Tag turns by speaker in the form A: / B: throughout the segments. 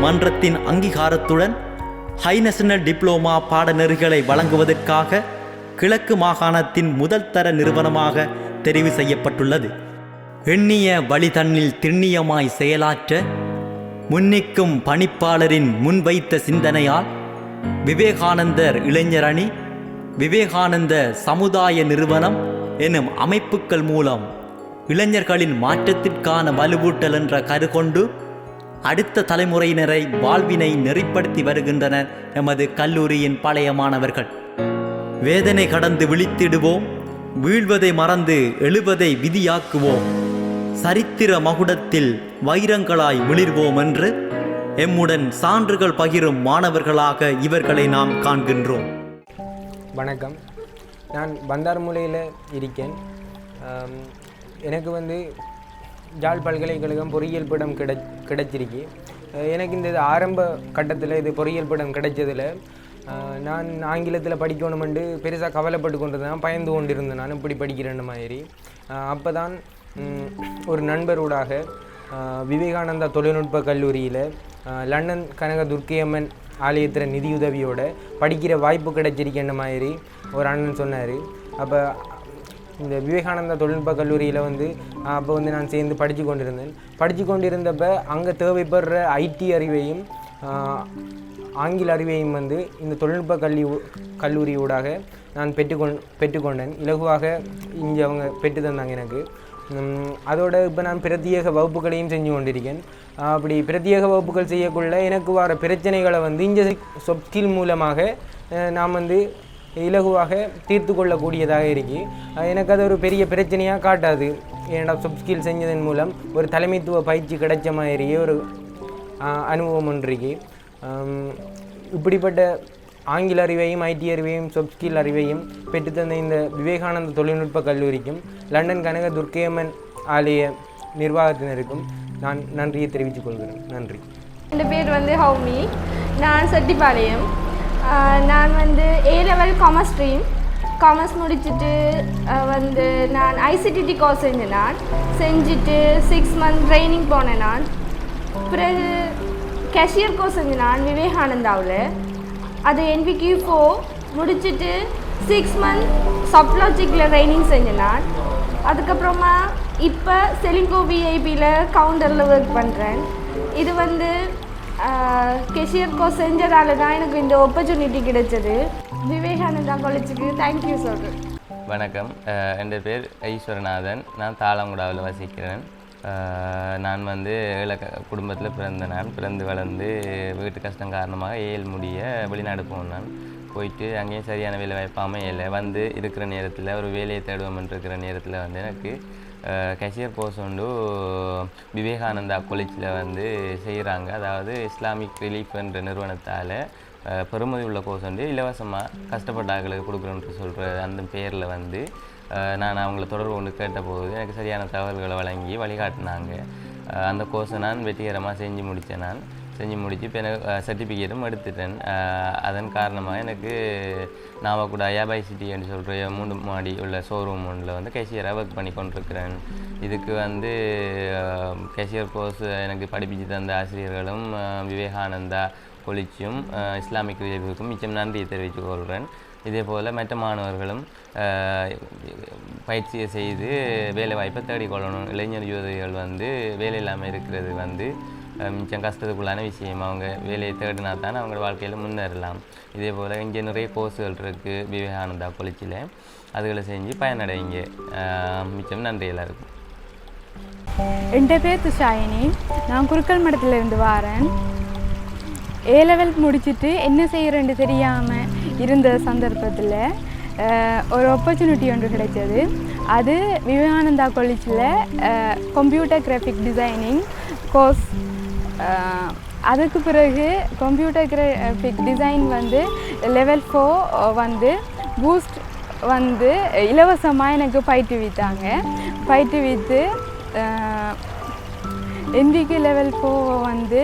A: மன்றத்தின் அங்கீகாரத்துடன் high national diploma பாடநெறிகளை வழங்குவதற்காக கிழக்கு மாகாணத்தின் முதல் தர நிறுவனமாக தெரிவு செய்யப்பட்டுள்ளது. எண்ணிய வழிதன்னில் திண்ணியமாய் செயலாற்ற முன்னிக்கும் பணிப்பாளரின் முன்வைத்த சிந்தனையால் விவேகானந்தர் இளைஞர் அணி, விவேகானந்த சமுதாய நிறுவனம் எனும் அமைப்புக்கள் மூலம் இளைஞர்களின் மாற்றத்திற்கான வலுவூட்டல் என்ற கருகொண்டு அடுத்த தலைமுறையினரை வாழ்வினை நெறிப்படுத்தி வருகின்றனர் எமது கல்லூரியின் பழைய மாணவர்கள். வேதனை கடந்து விழித்திடுவோம், வீழ்வதை மறந்து எழுவதை விதியாக்குவோம், சரித்திர மகுடத்தில் வைரங்களாய் விளிர்வோம் என்று எம்முடன் சான்றுகள் பகிரும் மாணவர்களாக இவர்களை நாம் காண்கின்றோம்.
B: வணக்கம், நான் பந்தார்முலையில் இருக்கேன். எனக்கு ஜாழ் பல்கலைக்கழகம் பொறியியல் படம் கிடைச்சிருக்கு. எனக்கு இந்த ஆரம்ப கட்டத்தில் இது பொறியியல் படம் கிடைச்சதில் நான் ஆங்கிலத்தில் படிக்கணுமென்று பெருசாக கவலைப்பட்டு கொண்டிருந்தேன், பயந்து கொண்டிருந்தேன். நான் இப்படி படிக்கிறேன் மாதிரி. அப்போ தான் ஒரு நண்பரோடாக விவேகானந்தா தொழில்நுட்ப கல்லூரியில் லண்டன் கனக துர்க்கையம்மன் ஆலயத்தில் நிதியுதவியோடு படிக்கிற வாய்ப்பு கிடைச்சிருக்கேன் மாதிரி ஒரு அண்ணன் சொன்னார். அப்போ இந்த விவேகானந்தா தொழில்நுட்ப கல்லூரியில் அப்போ நான் சேர்ந்து படித்து கொண்டிருந்தப்போ அங்கே தேவைப்படுற ஐடி அறிவையும் ஆங்கில அறிவையும் இந்த தொழில்நுட்ப கல்லூரியூடாக நான் பெற்றுக்கொண்டேன். இலகுவாக இங்கே அவங்க பெற்று தந்தாங்க எனக்கு. அதோட இப்போ நான் பிரத்யேக வகுப்புகளையும் செஞ்சு கொண்டிருக்கேன். அப்படி பிரத்யேக வகுப்புகள் செய்யக்குள்ள எனக்கு வர பிரச்சனைகளை இங்கே சாஃப்ட் ஸ்கில் மூலமாக நாம் இலகுவாக தீர்த்து கொள்ளக்கூடியதாக இருக்குது. எனக்கு அது ஒரு பெரிய பிரச்சனையாக காட்டாது. ஏன்னா சாஃப்ட் ஸ்கில் செஞ்சதன் மூலம் ஒரு தலைமைத்துவ பயிற்சி கிடைச்ச மாதிரியே ஒரு அனுபவம் ஒன்று இருக்கு. இப்படிப்பட்ட ஆங்கில அறிவையும் ஐடி அறிவையும் சாஃப்ட் ஸ்கில் அறிவையும் பெற்றுத்தந்த இந்த விவேகானந்த தொழில்நுட்ப கல்லூரிக்கும் லண்டன் கனக துர்க்கையம்மன் ஆலய நிர்வாகத்தினருக்கும் நான் நன்றியை தெரிவித்துக் கொள்கிறேன். நன்றி.
C: என் பேர் ஹவுமி. நான் செட்டிப்பாளையம். நான் ஏ லெவல் காமர்ஸ் முடிச்சுட்டு நான் ஐசிடிடி கோர்ஸ் செஞ்சுட்டு 6 மந்த் ட்ரைனிங் போனேன். நான் பிறகு கேஷியர் கோர்ஸ் செஞ்சேன் விவேகானந்தாவில். அது NVQ4 முடிச்சுட்டு 6 மந்த் சப்லாஜிக்கில் ட்ரைனிங் செஞ்சேன். அதுக்கப்புறமா இப்போ செலிங்கோ விஐபியில் கவுண்டரில் ஒர்க் பண்ணுறேன். இது கேஷியர் கோர்ஸ் செஞ்சதால தான் எனக்கு இந்த ஆப்பர்ச்சுனிட்டி கிடைச்சது. விவேகானந்தா காலேஜுக்கு தேங்க்யூ சொல்கிறேன்.
D: வணக்கம், என் பேர் ஈஸ்வரநாதன். நான் தாளங்குடாவில் வசிக்கிறேன். நான் ஏழை குடும்பத்தில் பிறந்து வளர்ந்து வீட்டு கஷ்டம் காரணமாக ஏழு முடிய வெளிநாடு போனேன். போயிட்டு அங்கேயும் சரியான வேலை வாய்ப்பு அமையலை. இருக்கிற நேரத்தில் ஒரு வேலையை தேடுவோம் இருக்கிற நேரத்தில் எனக்கு கேஷியர் கோர்ஸ் உண்டு விவேகானந்தா காலேஜில் வந்து செய்கிறாங்க. அதாவது இஸ்லாமிக் ரிலீஃப் என்ற நிறுவனத்தால் பெருமதி உள்ள கோர்ஸ் வந்து இலவசமாக கஷ்டப்பட்ட ஆட்களுக்கு கொடுக்குறோன்ட்டு சொல்கிற அந்த பேரில் வந்து நான் அவங்கள தொடர்பு கொண்டு கேட்டபோது எனக்கு சரியான தகவல்களை வழங்கி வழிகாட்டினாங்க. அந்த கோர்ஸை நான் வெற்றிகரமாக செஞ்சு முடித்து இப்போ எனக்கு சர்டிஃபிகேட்டும் எடுத்துட்டேன். அதன் காரணமாக எனக்கு நாமக்கூட ஐயாபாய் சிட்டி என்று சொல்கிற 3 மாடி உள்ள ஷோரூம் ஒன்றில் வந்து கேஷியராக ஒர்க் பண்ணி கொண்டிருக்கிறேன். இதுக்கு வந்து கேஷியர் கோர்ஸ் எனக்கு படிப்பிச்சு தந்த ஆசிரியர்களும் விவேகானந்தா காலேஜும் இஸ்லாமிக் ரிலீஃபுக்கும் மிச்சம் நன்றியை தெரிவித்துக் கொள்கிறேன். இதே போல் மற்ற மாணவர்களும் பயிற்சியை செய்து வேலை வாய்ப்பை தேடிக்கொள்ளணும். இளைஞர் யுவதிகள் வந்து வேலை இல்லாமல் இருக்கிறது வந்து மிச்சம் கஷ்டத்துக்குள்ளான விஷயம். அவங்க வேலையை தேடினா தான் அவங்க வாழ்க்கையில் முன்னேறலாம். இதே போல் இங்கே நிறைய கோர்ஸுகள் இருக்குது விவேகானந்தா காலேஜில். அதுகளை செஞ்சு பயனடைங்க. மிச்சம் நன்றி எல்லாருக்கும்.
E: என் பேர் துஷாயினி. நான் குருக்கள் மடத்திலிருந்து வாரேன். A-level முடிச்சுட்டு என்ன செய்கிறேன்னு தெரியாமல் இருந்த சந்தர்ப்பத்தில் ஒரு ஆப்பர்ச்சுனிட்டி ஒன்று கிடைச்சது. அது விவேகானந்தா காலேஜில் கம்ப்யூட்டர் கிராஃபிக் டிசைனிங் கோர்ஸ். அதுக்கு பிறகு கம்ப்யூட்டர் கிராஃபிக் டிசைன் வந்து லெவல் 4 வந்து பூஸ்ட் வந்து இலவசமாக எனக்கு பயிற்றுவித்து எம்பிக்கு லெவல் 4 வந்து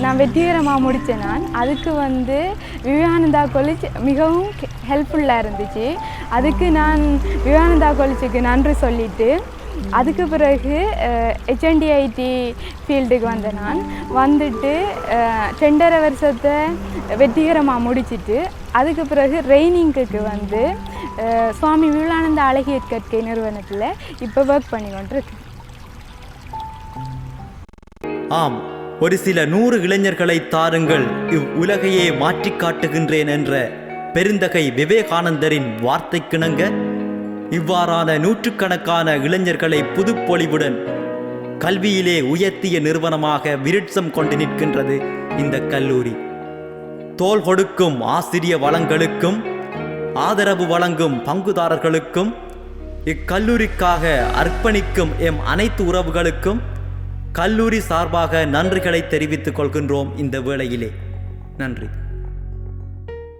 E: நான் வெற்றிகரமாக முடித்தேன். அதுக்கு வந்து விவேகானந்தா காலேஜ் மிகவும் ஹெல்ப்ஃபுல்லாக இருந்துச்சு. அதுக்கு நான் விவேகானந்தா காலேஜுக்கு நன்றி சொல்லிவிட்டு அதுக்கு பிறகு HNDIT ஃபீல்டுக்கு வந்தேன். நான் வந்துட்டு 2.5 வருஷத்தை வெற்றிகரமாக முடிச்சுட்டு அதுக்கு பிறகு ட்ரைனிங்குக்கு வந்து சுவாமி விவேகானந்தா அழகிய கற்கை நிறுவனத்தில் இப்போ ஒர்க் பண்ணி கொண்டிருக்கேன்.
A: ஆம், ஒரு சில 100 இளைஞர்களை தாருங்கள் இவ்வுலகையே மாற்றி காட்டுகின்றேன் என்ற பெருந்தகை விவேகானந்தரின் வார்த்தைக்கிணங்க இவ்வாறான நூற்றுக்கணக்கான இளைஞர்களை புதுப்பொலிவுடன் கல்வியிலே உயர்த்திய நிறுவனமாக விருட்சம் கொண்டு நிற்கின்றது இந்த கல்லூரி. தோள் கொடுக்கும் ஆசிரிய வளங்களுக்கும் ஆதரவு வழங்கும் பங்குதாரர்களுக்கும் இக்கல்லூரிக்காக அர்ப்பணிக்கும் எம் அனைத்து உறவுகளுக்கும் கல்லூரி சார்பாக நன்றிகளை தெரிவித்துக் கொள்கின்றோம். இந்த வேளையிலே நன்றி.